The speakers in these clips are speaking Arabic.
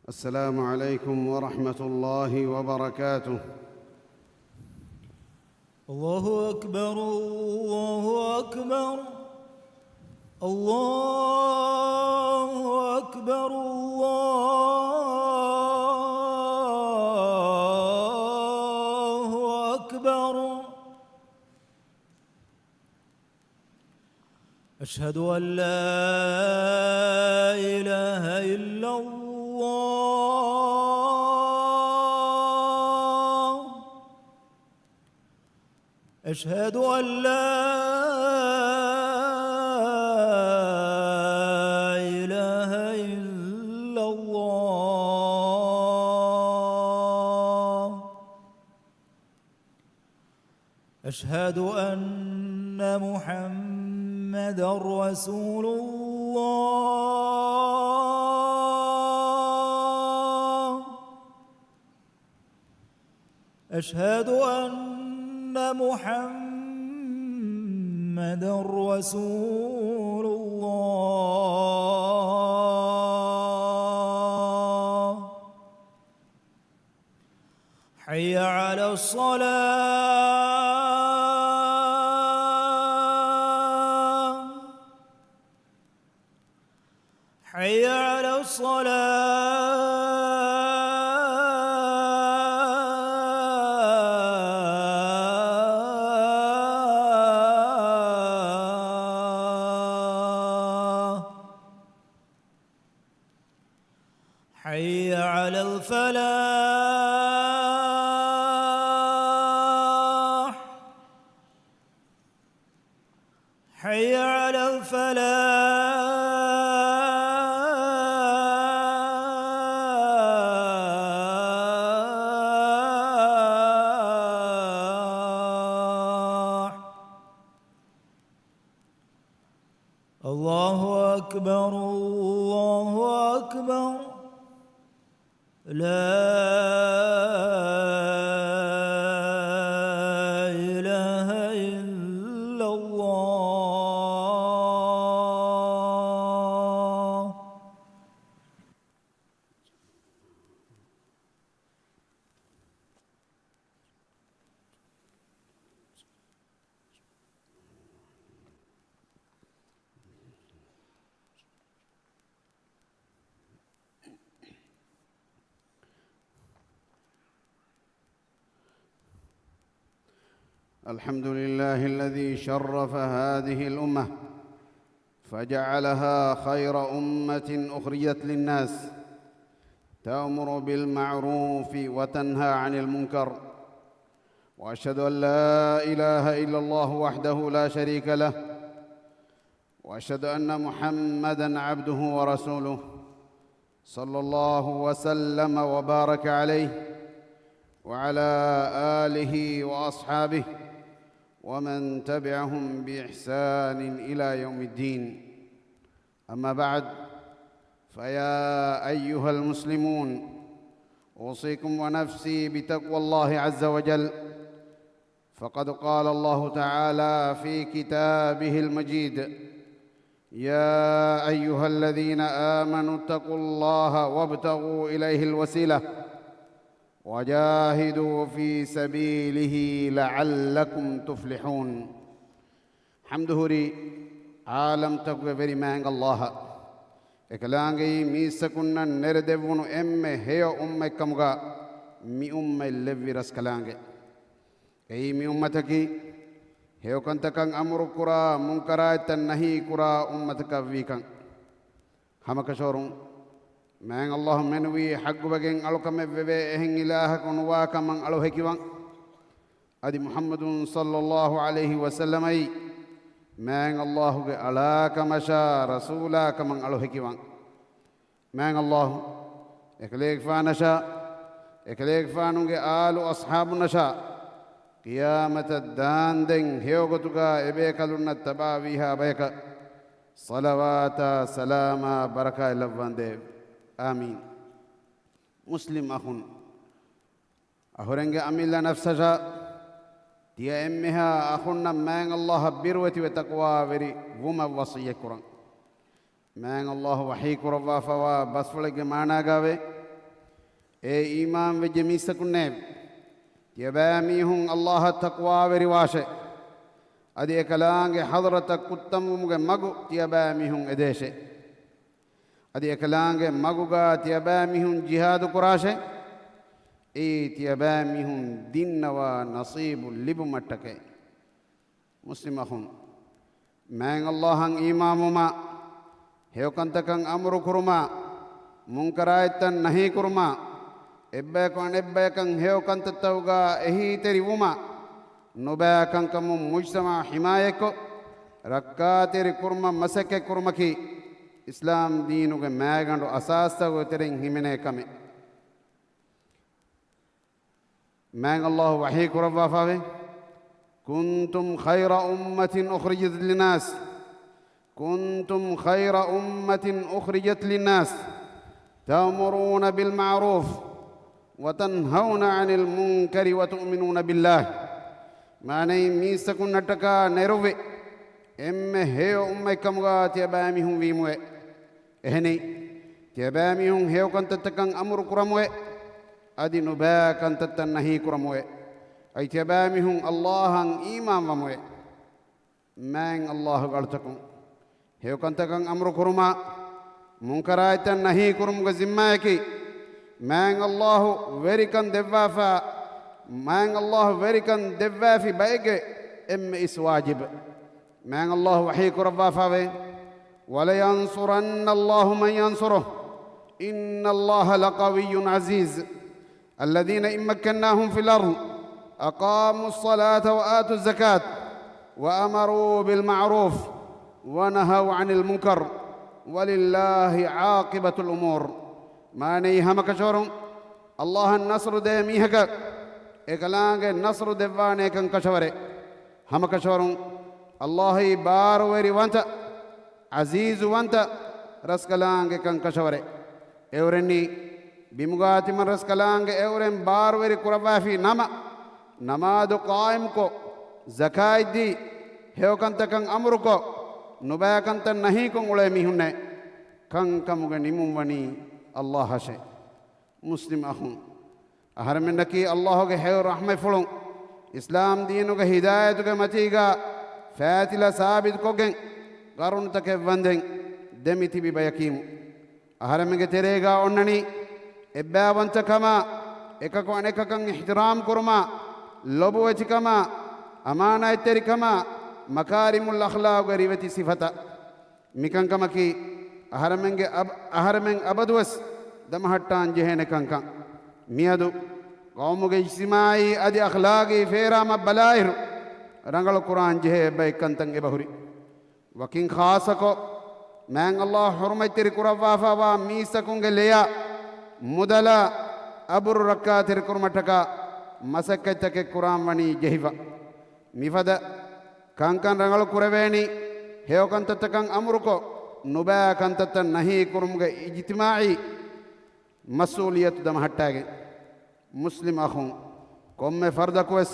السلام عليكم ورحمة الله وبركاته. الله أكبر الله أكبر الله أكبر الله أكبر. أشهد أن لا إله إلا الله أشهد أن لا إله إلا الله أشهد أن محمدًا رسول الله أشهد أن محمدًا رسول الله. حي على الصلاة حي على حي على الفلاح حي على الفلاح. الله أكبر الله أكبر لا إله إلا الله. الحمد لله الذي شرف هذه الأمة فجعلها خير أمة أخرجت للناس تأمر بالمعروف وتنهى عن المنكر، وأشهد أن لا إله إلا الله وحده لا شريك له، وأشهد أن محمدًا عبده ورسوله صلى الله وسلم وبارك عليه وعلى آله وأصحابه ومن تبعهم بإحسان إلى يوم الدين. أما بعد، فيا أيها المسلمون، أوصيكم ونفسي بتقوى الله عز وجل، فقد قال الله تعالى في كتابه المجيد: يا أيها الذين آمنوا اتقوا الله وابتغوا إليه الوسيلة وجاهدوا في سبيله لعلكم تفلحون. حمدهري عالم تقوى بري مانغ الله إكلانغي ميسكنا نردفون هي كمغا مي اللي رسكلانغي أي مي أمتكي هيو كنتكن أمر كرا منكرا تنهي كرا أمتك فيكن هم كشورون مانغ الله منوي حق بغين ألوكم ببه إهن إله كنواك من ألو هكيوان أدي محمد صلى الله عليه وسلم أي مانغ الله ألاك مشا رسولاك من ألو هكيوان مانغ الله إكليك فانشا إكليك فانونغ آل أصحاب نشا قيامة الدان دين هيوغتوغا إبيك لنا التباويها بيك صلوات سلام بركة لفان ديب آمين. مسلم أخون أهرنج أميل نفسها تيا أمها أخونا من الله بروتي وتقوى بري وما وصية قرآن من الله وحي قرآن فوا بس فلك معنا قوي إيمان وجميسكنه يباميهم الله التقوى ورواشه أدي كلانج حضرة كتم مجو يباميهم إديشه أدي كلانج مجوجا يباميهم جهاد قراشه يباميهم دين ونصيب لبمتك مسلمهم من الله إمام ما هيو كنتكن أمر كرما منكرايتن نهي كرما إبّاكن هيو كنت توغا إهي تريوما نباكن كم مجتمع حمايكو ركاتري كرما مسك كرمكي إسلام دينو کے ماغندو اساس تاو ترين همنے کمي ماغ الله وحي كربا فاوي كنتم خير أمة أخرجت للناس كنتم خير أمة أخرجت للناس تأمرون بالمعروف وتنهون عن المنكر وتؤمنون بالله معنى ميسكن نتكا نيروي هيو كمغا تيباميهم ويموي إهني تيباميهم هيو كنت تكن أمر كرموي أدي نبا كنت تنهي كرموي أي تيباميهم الله إيمان وموي من الله قلتكم هيو كنت تكن أمر كرما منكرات تنهي كرمغا زمايكي من الله وريكن دفافا من الله وريكن دفافي بايجي إس واجب من الله وحيك ربا فاوي ولينصرن الله من ينصره إن الله لقوي عزيز الذين إن مكناهم في الأرض أقاموا الصلاة وآتوا الزكاة وأمروا بالمعروف ونهوا عن المنكر ولله عاقبة الأمور ما نيهمك شورون الله النصر ده ميهك إكلانك النصر دفانك كشوري همك شورون الله بار ويري وانت عزيز وانت رسكلانك كشوري اورني بمغاتي من رسكلانك اورن بار ويري قربا في نماذ قائم کو زكاة دي هيو كنت كن أمر کو نبا كنت نهي كن علمي هنه كن كمغ نمون وني الله شيء مسلم أخون أهر منك الله کے حيو رحمة فلون إسلام دينو کے هدايتو کے متيگا فاتلا ثابت کوگن قرون تک وندن دميتي بيكيم أهر منك تريگا اونني ابا وانت كما එකක අනෙකකන් ඉහ්තිරාම් කුරුමා ලොබු වෙචකම අමානයිතරිකම මකාරිමුල් අඛලාක් ගරිවති සිෆත මිකංකමකි අහරමෙන් අබදුවස් දමහට්ටාන් ජෙහෙනකංකන් මියදු قومගේ ඉස්මායි අදි අඛලාගී ෆේරාම බලායිර් රංගල කුරාන් ජෙහෙ බයිකන්තන් එබහුරි වකින් ખાසකෝ මෑන් අල්ලාහ් හුර්මයිතරි කුරවාෆාවා මීසකුන්ගේ ලෙයා මුදලා أبر ركاتر كرمتك مسكتك كرام وني جهفا مفدا كان رنگل كربيني هيو كان تتكن أمركو نبا كان تتن نهي كرمك اجتماعي مسؤولية دم هتاگ مسلم أخون كم فرد كويس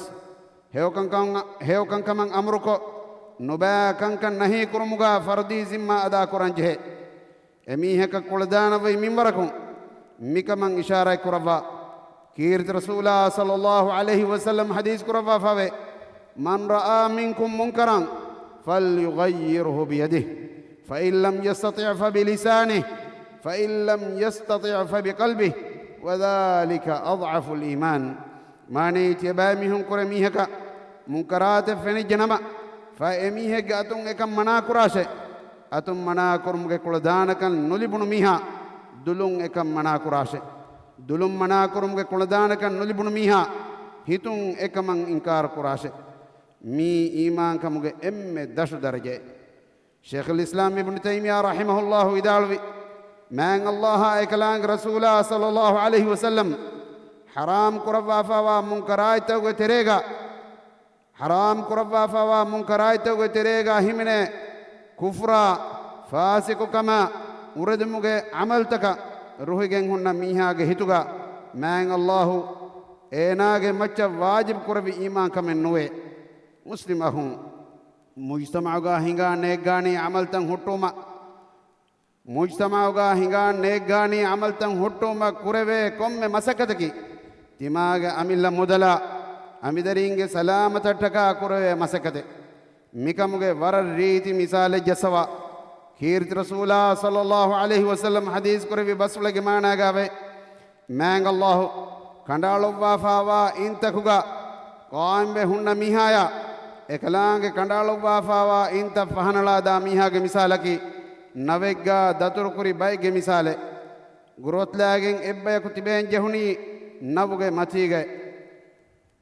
هيو كان كمان أمركو نبا كان نهي كرمك فردي زما أدا كرانجه أميهك كولدان وي منبركم مكمن إشارة كرفا كيرت رسول الله صلى الله عليه وسلم حديث كرفا فوي من رأى منكم منكرا فليغيره بيده فإن لم يستطع فبلسانه فإن لم يستطع فبقلبه وذلك أضعف الإيمان ما نيت يبامهم كرميهك منكرات فني جنما فأميهك أتون إكم منا كراشه أتون منا كرمك كلدانك نلبن ميها دلون එකම් මනාකුරාෂේ දුලුම් මනාකුරුම්ගේ කුලදානකන් නොලිබුණු මීහා හිතුන් එකමන් ඉන්කාර කුරාෂේ මී ඊමාන් කමුගේ එම්මෙ දශු දරජේ ෂේඛුල් ඉස්ලාම් ඉබ්නු තයිමියා රහිමහුල්ලාහ් ඉදාල්වි මෑන් අල්ලාහ් එකලාංග රසූලා සල්ලල්ලාහු අලයිහි වසල්ලම් හරාම් කුරවාෆාවා මුන්කරායිතවගේ තෙරේගා හරාම් කුරවාෆාවා මුන්කරායිතවගේ තෙරේගා හිමිනේ කුෆ්රා ෆාසිකුකම උරදමුගේ අමල්තක රුහිගෙන් හුන්න මීහාගේ හිතුගා මෑන් අල්ලාහු ඒනාගේ මච්ච වාජිබ් කරවි ඊමාන් කමෙන් නොවේ මුස්ලිම් අහුන් මුජ්තමඅගා හිඟා නේගානි අමල්තන් හුට්ටුම මුජ්තමාවගා හිඟාන් නේග්ගානී අමල්තන් හුට්ටුම කුරවේ කොම්මෙ මසකතකි තිමාගේ අමිල්ල මුදලා අමිදරින්ගේ සලාමතට්ටකා කුරවේ මසකතේ මිකමුගේ වර රීති මිසාලෙ ජසවා කීර්ති රසූලා සල්ලල්ලාහු අලයිහි වසල්ලම් හදීස් කුරවි බස්වලගේ මානාගාවේ මෑංග අල්ලාහ් කණ්ඩාලොව්වා ෆාවා ඉන්තකුගා قائم هن ميهايا එකලාංගේ කණ්ඩාලොව්වා ෆාවා ඉන්ත ෆහනලා දා මීහාගේ මිසාලකි නවෙග්ගා දතුරු කුරි බයිගේ මිසාලේ ගුරුත්ලාගෙන් එබ්බයකු තිබෙන් ජහුනි නවුගේ මතීගේ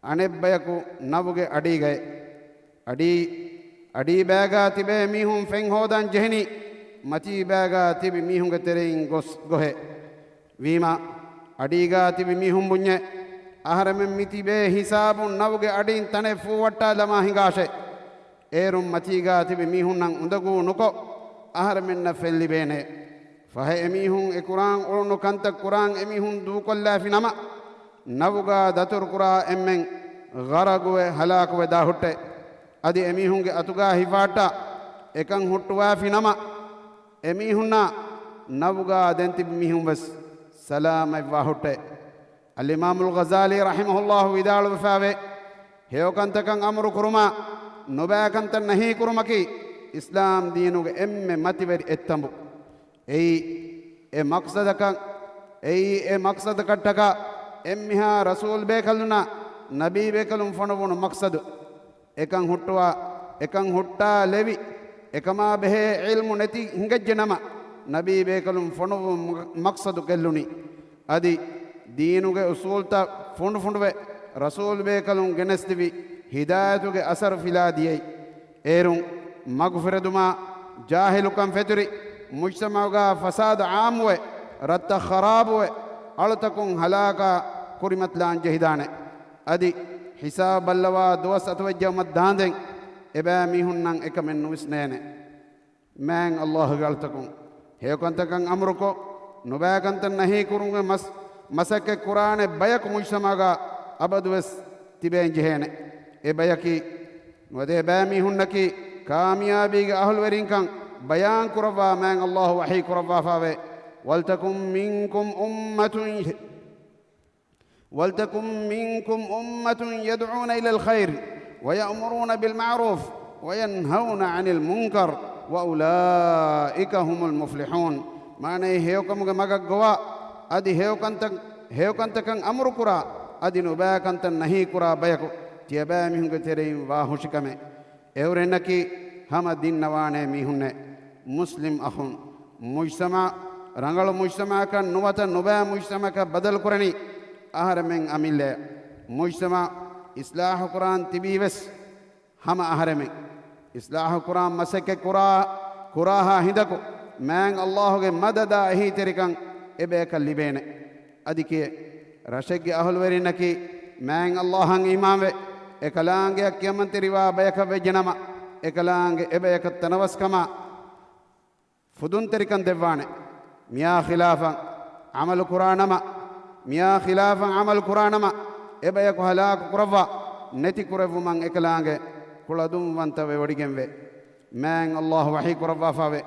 අනෙබ්බයකු නවුගේ අඩීගේ අඩී බෑගා තිබේ මීහුන් ෆෙන් හෝදන් ජෙහිනි මතී බෑගා තිබි මීහුන්ගේ තෙරෙයින් ගොහෙ වීමා අඩීගා තිබි මීහුන් බුඤ්ඤේ අහරමෙන් මිතිබේ හිසාබුන් නවුගේ අඩින් තනේ ෆූවට්ටා ළමා හිඟාෂේ ඒරුම් මතීගා තිබි මීහුන් නම් උඳගූ නුකෝ අහරමෙන් නෆෙල්ලි බේනේ ෆහෙ එමීහුන් ඒ කුරාන් ඔළුණු කන්ත කුරාන් එමීහුන් දූකොල්ලා ෆිනම නවුගා දතුරු කුරා එම්මෙන් ගරගුවේ හලාකුවේ දාහුට්ටේ අදි එමීහුන්ගේ අතුගා හිෆාට්ටා එකන් හුට්ටුවා ෆිනම එමීහුන්නා නවුගා දෙන්ති මීහුන් වස් සලාමයි වාහුට්ටේ الإمام الغزالي رحمه الله ودال وفاوي هيوكنتكن أمر كرما نباكنتن نهي كرمكي إسلام دينوك متبر اتمبو أي مقصدك تكا إمها رسول بيكلنا نبي بيكلم فنون مقصد إكن هٹا لوي إكما به علم نتي هنگجنما نبي بيكلم فنون مقصد كلوني أدي دينوගේ උසූල්ත ෆොඬුවේ රසූල් බේකලුන් ගෙනස්තිවි හිදායතුගේ අසර් ෆිලාදියයි ඒරුන් මග්ෆිරදුමා ජාහිලුකම් ෆෙතුරි මුජ්තමාවගා ෆසාද ආම්වේ රත්ත ඛරාබුවේ අලතකුන් හලාකා කුරිමත්ලාන් ජහිදානේ අදි හිසාබ බල්ලවා දවස් අතවජ්ජමත් දාන්දෙන් එබෑ මිහුන්නම් එකමෙන් නුස්නේනේ මෑන් අල්ලාහ්ගේ අලතකුන් හේකොන්තකන් අමරුකෝ නොබෑකන්තන් නහී කුරුන්ගේ مسك القرآن بيك مجتمعا أبدوس تبين جهنة إبيكي وده بامي هنكي كاميابي أهل ورينكان بيان كرفا من الله وحي كرفا فاوي ولتكن منكم أمة يدعون إلى الخير ويأمرون بالمعروف وينهون عن المنكر وأولئك هم المفلحون معنى هيوكم مغا أدي هيوكنتكن أمر كرا أدي نباكنتن نهي كرا بيكو تيبا ميهنگ تيرين واهوشكمه اورنكي هم دين نوانه ميهن مسلم أخون مجتمع رنگل مجتمع كان نوتا نبا مجتمع کا بدل کرني أهر من أميل مجتمع إصلاح قرآن تبيوس هم أهر من إصلاح قرآن مسك كراها هندكو من الله مدد هي تركن إبيك اللبين أديك رشق أهل ورينكي من الله إمام إكلانج كيمن تريوا بيك بجنما إكلانج إبيك التنوس كما فدون تركن دفانه ميا خلافا عمل القرآن ما ميا خلافا عمل القرآن ما إبيك هلاك قرفا نتي قرفو من إكلانج كل دوم وانت وديكم من الله وحي قرفا فاوي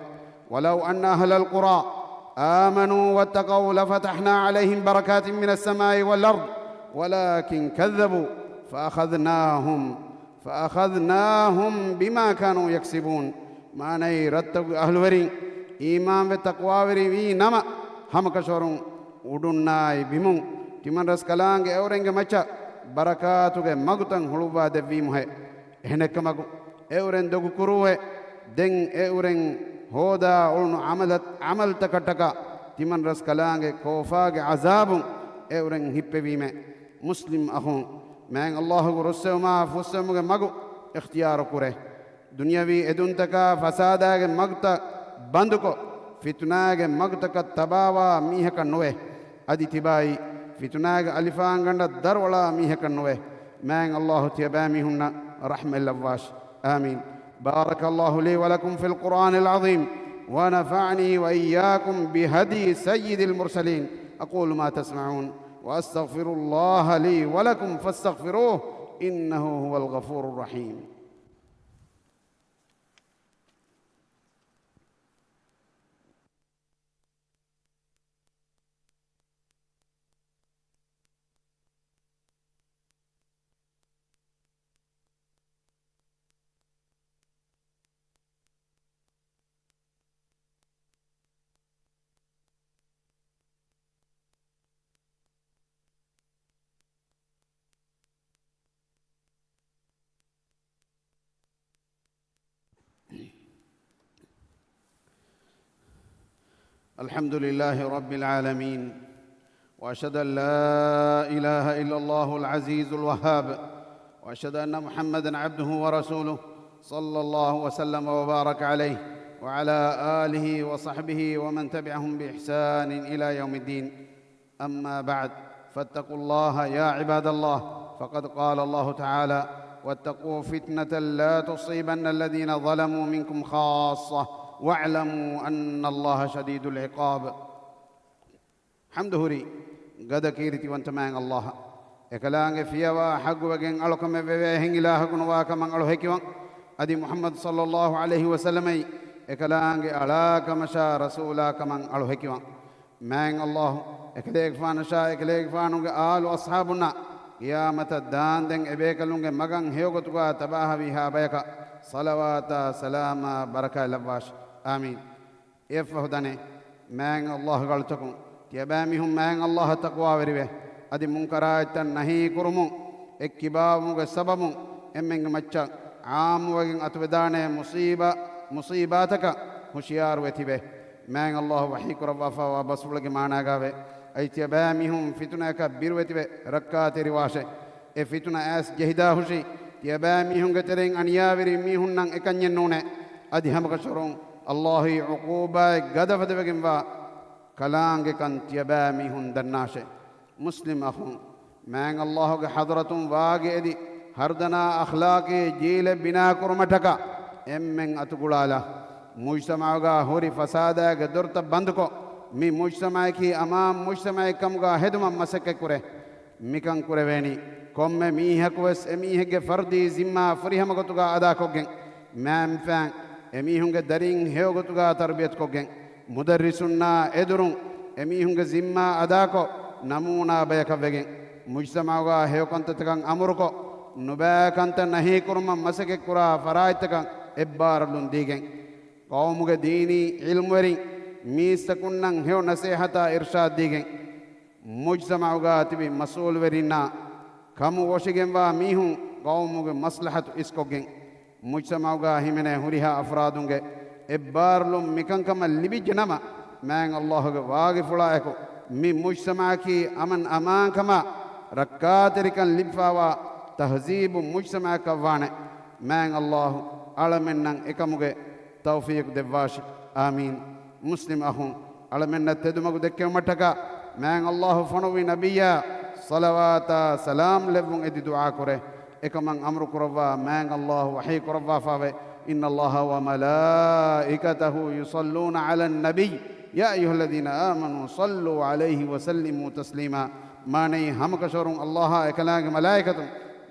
ولو أن أهل القرى آمنوا واتقوا لفتحنا عليهم بركات من السماء والأرض ولكن كذبوا فأخذناهم بما كانوا يكسبون معنى رتب أهل ورين إيمان والتقوى ورين نما هم كشورون ودناي بمون تمن رس كلانگ اورنگ مچا بركاتوge مغتن هلوا دبيم ہے هنك مغ اورن دغ كروه دين اورن هودا اون عمل تكتكا تمن رس كلانگ كوفاگ عذاب اورن هيپويمه مسلم اخون من الله رسوما فسمغ مغ اختيار كره دنياوي ادونتكا فساداگ مغت بندكو فتناگ مغتك تباوا ميهك نوه ادي تباي فتناگ الفان گند درولا ميهك نوه من الله تيباميهن رحم اللواش آمين بارك الله لي ولكم في القرآن العظيم ونفعني وإياكم بهدي سيد المرسلين أقول ما تسمعون وأستغفر الله لي ولكم فاستغفروه إنه هو الغفور الرحيم الحمد لله رب العالمين، وأشهد أن لا إله إلا الله العزيز الوهاب، وأشهد أن محمدًا عبده ورسوله صلى الله وسلم وبارك عليه وعلى آله وصحبه ومن تبعهم بإحسان إلى يوم الدين. أما بعد، فاتقوا الله يا عباد الله، فقد قال الله تعالى: واتقوا فتنة لا تصيبن الذين ظلموا منكم خاصة واعلموا أن الله شديد العقاب. حمد هري قد كيرتي وانتمان الله إكلانغ فيها حق وجن ألكم بوهين إله كنوا كمان ألو هكيوان أدي محمد صلى الله عليه وسلم إكلانغ على كمشا رسولا كمان ألو هكيوان مان الله إكليك فانشا إكليك فانوغ آل وأصحابنا قيامة الدان دن إبيكلونغ مغان هيوغتوغا تباها بها بيكا صلوات سلام بركة لباش آمين. يفهدني مان الله غلطكم تيبامهم مان الله تقوى وربه أدي منكرات نهي كرمو اكبابو سببو امن مچا عام وگن اتودانه مصيباتك هشيار وتبه مان الله وحيك ربافا وبسولك معنا غاوي اي تيبامهم فتنك بيروتبه ركعات رواشه اي فتنه اس جهدا هشي تيبامهم گترين انياوري ميهن نن اكنينونه ادي هم كشرون الله عقوبه غدفد وگنوا كلانگ كان تيبامهم دناشه مسلم أخون مان الله کے حضرتم واقع دی ہردنا اخلاق جیل بنا کرمٹکا امن اتگڑالا مجتمع گا ہوری فساد ہے درت بند کو می مجتمع کی امام مجتمع کم گا ہدم مسک کرے مکن کرے وینی قوم میں میہ کوس امیہ کے فردی ذمہ فرہم کو تگا ادا کو گن مام فان امیہوں کے درین ہے کو تگا تربیت کو گن مدرسنا ادرون امیہوں کے ذمہ ادا کو نمونا بيكفجين مجتمعوا هيوكنتكان أمركو نباكنت نهي كرما مسك كرا فرايتكان إبار لنديجين قومك ديني علم ورين ميستكونن هيو نصيحة إرشاد ديجين مجتمعوا تبي مسؤول ورينا كم وشجين وميهم قومك مصلحة إسكوجين مجتمعوا همنا هريها أفرادونك إبار لهم مكان كما لبي جنما مان الله واقف لايكو می مجتمع کی امن امان کما رکاترکن لبفاوا تہذیب مجتمع کا وانے مان اللہ علمنن اکمگے توفیق دواش آمین. مسلم اخون علمنن تدمگ دکے مٹکا مان اللہ فنوی نبیہ صلوات سلام لبن ادی دعا کرے اکمن امر کروا مان اللہ وحی کروا فاوے ان اللہ وملائکتہ یصلون علی النبی يا أيها الذين آمنوا صلوا عليه وسلموا تسليما. ما ني هم كشورون الله أكلاك ملائكة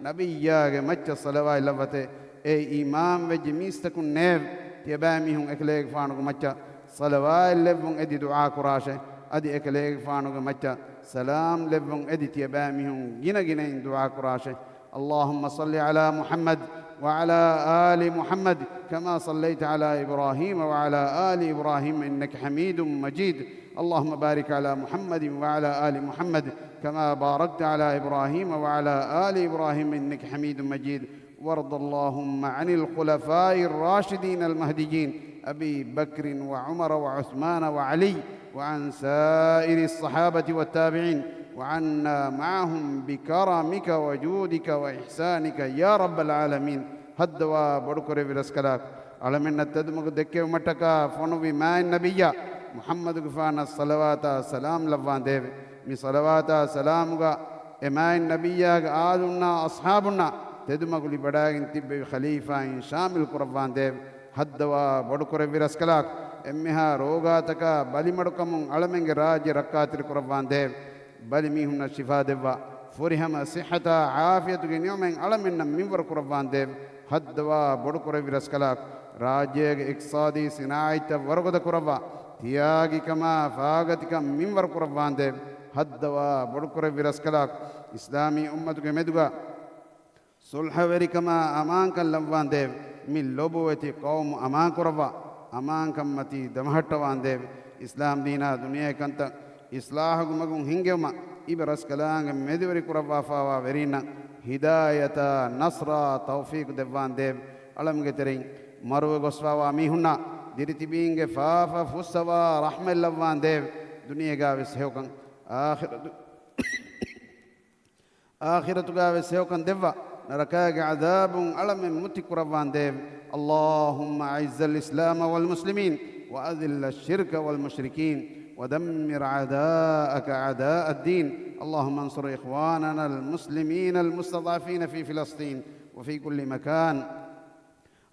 نبيا مچ صلوات لفته أي إمام وجميستكون نيف تباميهم أكلاك فانو مچ صلوات لفون أدي دعاء كراشه أدي أكلاك فانو مچ سلام لفون أدي تباميهم جنا جنا دعاء كراشه. اللهم صل على محمد وعلى آل محمد كما صليت على إبراهيم وعلى آل إبراهيم إنك حميد مجيد. اللهم بارك على محمد وعلى آل محمد كما باركت على إبراهيم وعلى آل إبراهيم إنك حميد مجيد. وارض اللهم عن الخلفاء الراشدين المهديين أبي بكر وعمر وعثمان وعلي وعن سائر الصحابة والتابعين وعنا معهم بكرمك وجودك وإحسانك يا رب العالمين. هدوا بدكر برسكلاك علمنا التدمج دكة ومتكا فنوي ما النبي محمد غفان الصلوات سلام لبان ديف من صلوات سلامك إما النبي آلنا أصحابنا تدمج لبداين تبي خليفة شامل قربان ديف هدوا بدكر برسكلاك إمها روغاتك بالمركم علمنا راج ركعت قربان ديف بل ميهم الشفاء دوا فرهم صحة عافية يومين علمنا منور قربان ديف هدوا بدكر برسكلاك راجيك اقتصادي صناعة ورغد قربا تياغي كما فاغتك منور قربان ديف هدوا بدكر برسكلاك إسلامي أمتك مدغا صلح وركما أمان كلموان ديف من لبوتي قوم أمان قربا أمان كمتي دمهتوان ديف إسلام دينا دنيا كنت إصلاح مغون هنگما إبرس كلام مدوري قربا فاوا ورينا هداية نصر توفيق ديوان ديف علم گترين مرو غسوا ميهنا diriti biinge faafa fussava rahmel lavvan dev duniya gaves hewkan آخرة قاوس هيوكن دفا نركاك عذاب ألم متكرفان ديف اللهم أعز الإسلام والمسلمين وأذل الشرك والمشركين ودمر أعداءك أعداء الدين اللهم انصر إخواننا المسلمين المستضعفين في فلسطين وفي كل مكان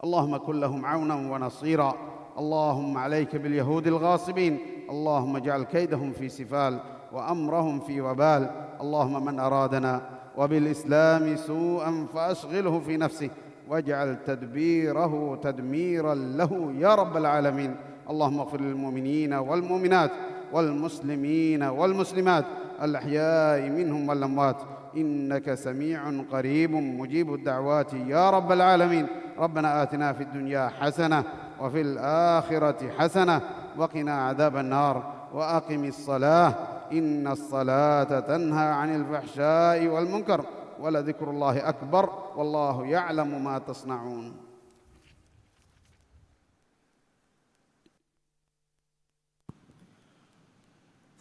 اللهم كن لهم عونا ونصيرا اللهم عليك باليهود الغاصبين اللهم اجعل كيدهم في سفال وأمرهم في وبال اللهم من أرادنا وبالإسلام سوءا فأشغله في نفسه واجعل تدبيره تدميرا له يا رب العالمين اللهم اغفر للمؤمنين والمؤمنات والمسلمين والمسلمات الأحياء منهم والأموات إنك سميع قريب مجيب الدعوات يا رب العالمين ربنا آتنا في الدنيا حسنة وفي الآخرة حسنة وقنا عذاب النار وأقم الصلاة إن الصلاة تنهى عن الفحشاء والمنكر ولذكر الله أكبر والله يعلم ما تصنعون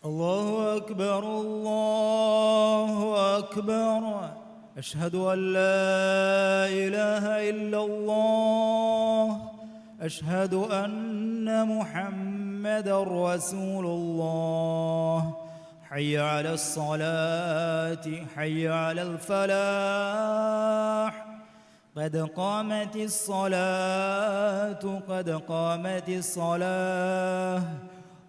الله أكبر الله أكبر أشهد أن لا إله إلا الله أشهد أن محمدًا رسول الله حي على الصلاة حي على الفلاح قد قامت الصلاة قد قامت الصلاة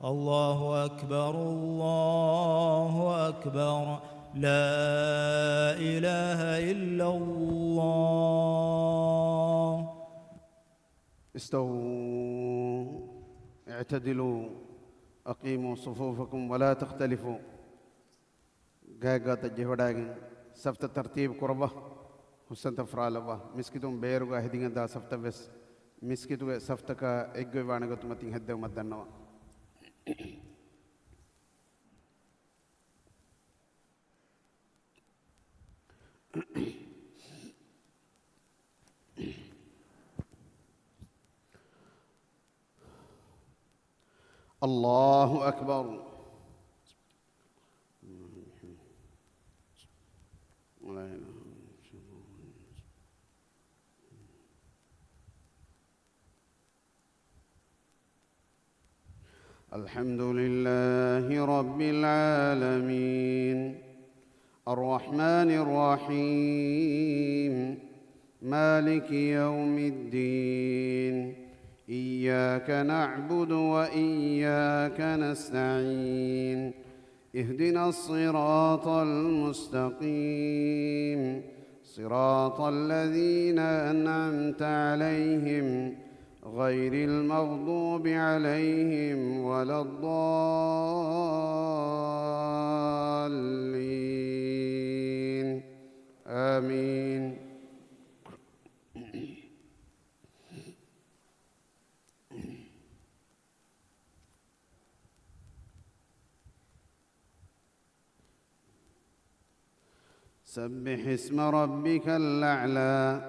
الله أكبر الله أكبر لا إله إلا الله استووا اعتدلوا أقيموا صفوفكم ولا تختلفوا قاقات الجهوداغين سفت ترتيب قربة حسن تفرالبا مسكتم بيرغا هدين دا سفت بس مسكتو سفتك اگوي وانغت متين هدو مدنوا الله أكبر الحمد لله رب العالمين الرحمن الرحيم مالك يوم الدين إياك نعبد وإياك نستعين اهدنا الصراط المستقيم صراط الذين أنعمت عليهم غير المغضوب عليهم ولا الضالين آمين سبح اسم ربك الأعلى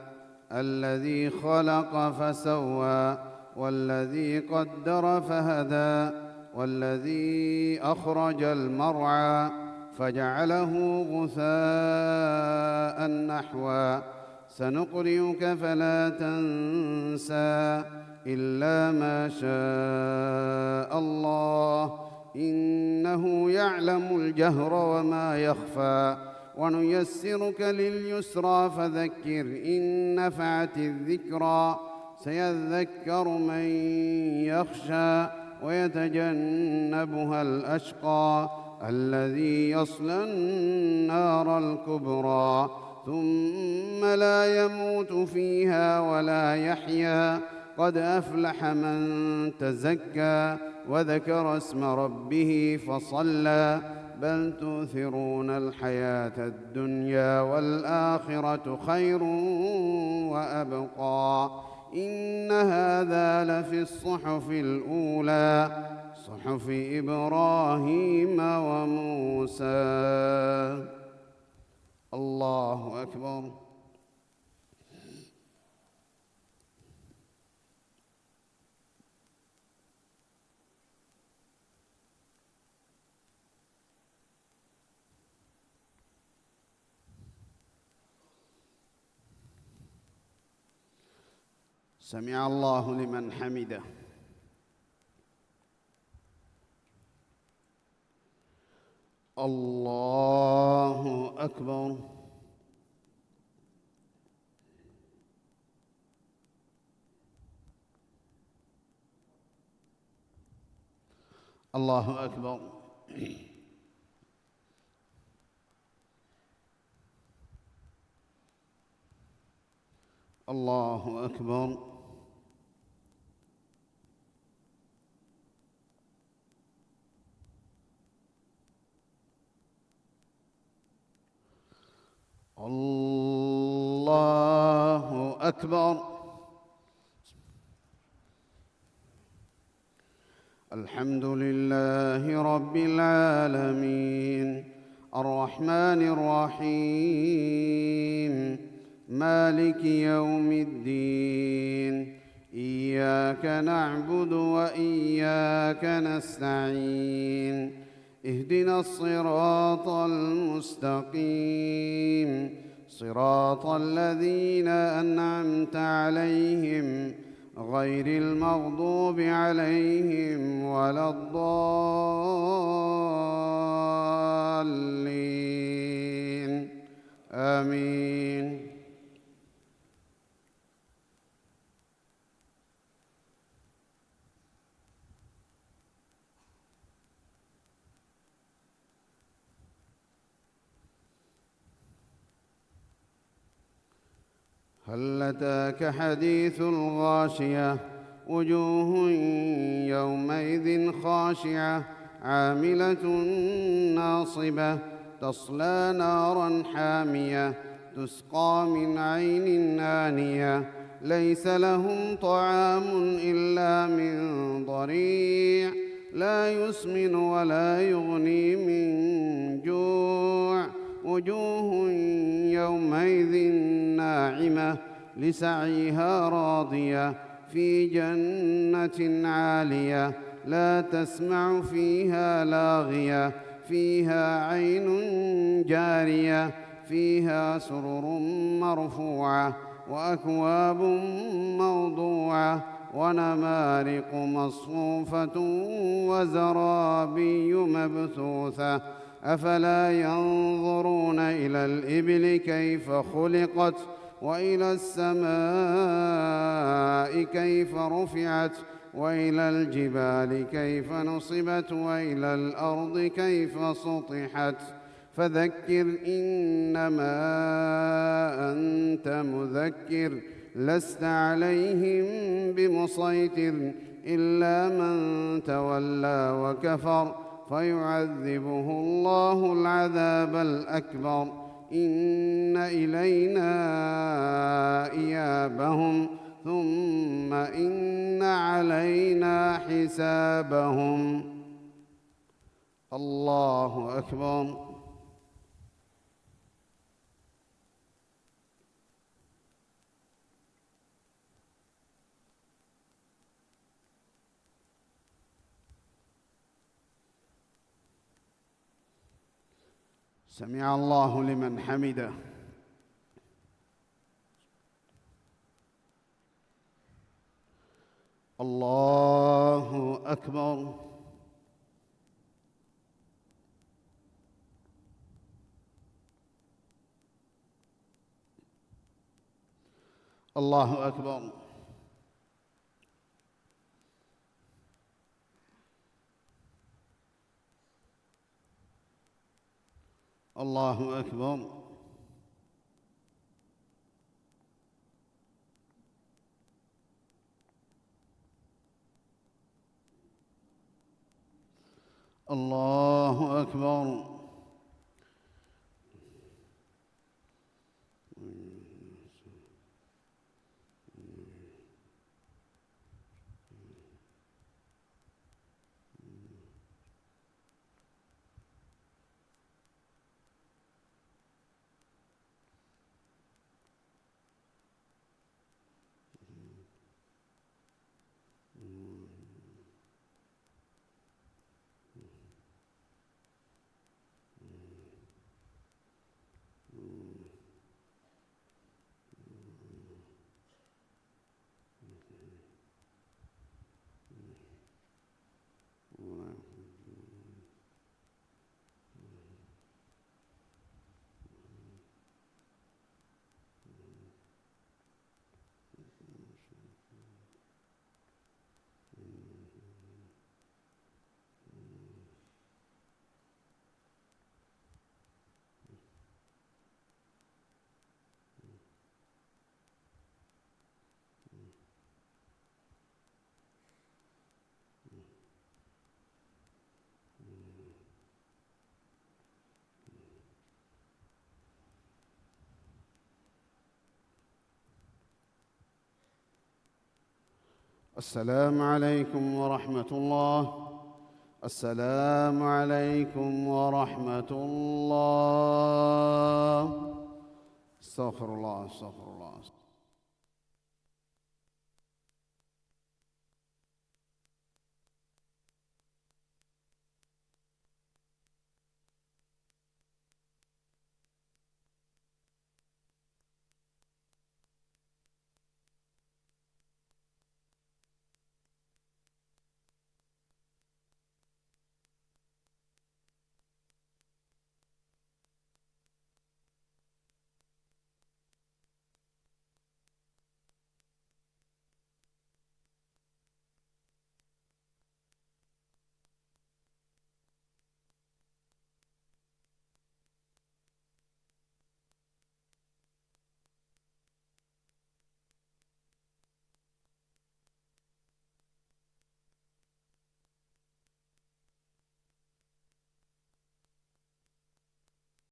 الذي خلق فسوى والذي قدر فهدى والذي أخرج المرعى فجعله غثاء نحوا سنقرئك فلا تنسى إلا ما شاء الله إنه يعلم الجهر وما يخفى ونيسرك لليسرى فذكر إن نفعت الذكرى سيذكر من يخشى ويتجنبها الأشقى الذي يصلى النار الكبرى ثم لا يموت فيها ولا يحيا قد أفلح من تزكى وذكر اسم ربه فصلى بل تؤثرون الحياة الدنيا والآخرة خير وأبقى إن هذا لفي الصحف الأولى صحف إبراهيم وموسى الله أكبر سمع الله لمن حمده. الله أكبر. الله أكبر. الله أكبر. الله أكبر. الحمد لله رب العالمين الرحمن الرحيم مالك يوم الدين إياك نعبد وإياك نستعين اهدنا الصراط المستقيم صراط الذين أنعمت عليهم غير المغضوب عليهم ولا الضالين آمين. هل أتاك حديث الغاشية وجوه يومئذ خاشعة عاملة ناصبة تصلى نارا حامية تسقى من عين آنية ليس لهم طعام إلا من ضريع لا يسمن ولا يغني من جوع وجوه يومئذ ناعمة لسعيها راضية في جنة عالية لا تسمع فيها لاغية فيها عين جارية فيها سرر مرفوعة وأكواب موضوعة ونمارق مصفوفة وزرابي مبثوثة أفلا ينظرون إلى الإبل كيف خلقت وإلى السماء كيف رفعت وإلى الجبال كيف نصبت وإلى الأرض كيف سطحت فذكر إنما أنت مذكر لست عليهم بمسيطر إلا من تولى وكفر فيعذبه الله العذاب الأكبر إن إلينا إيابهم ثم إن علينا حسابهم. الله أكبر. سمع الله لمن حمده. الله أكبر. الله أكبر. الله أكبر. الله أكبر. السلام عليكم ورحمة الله. السلام عليكم ورحمة الله. استغفر الله استغفر الله.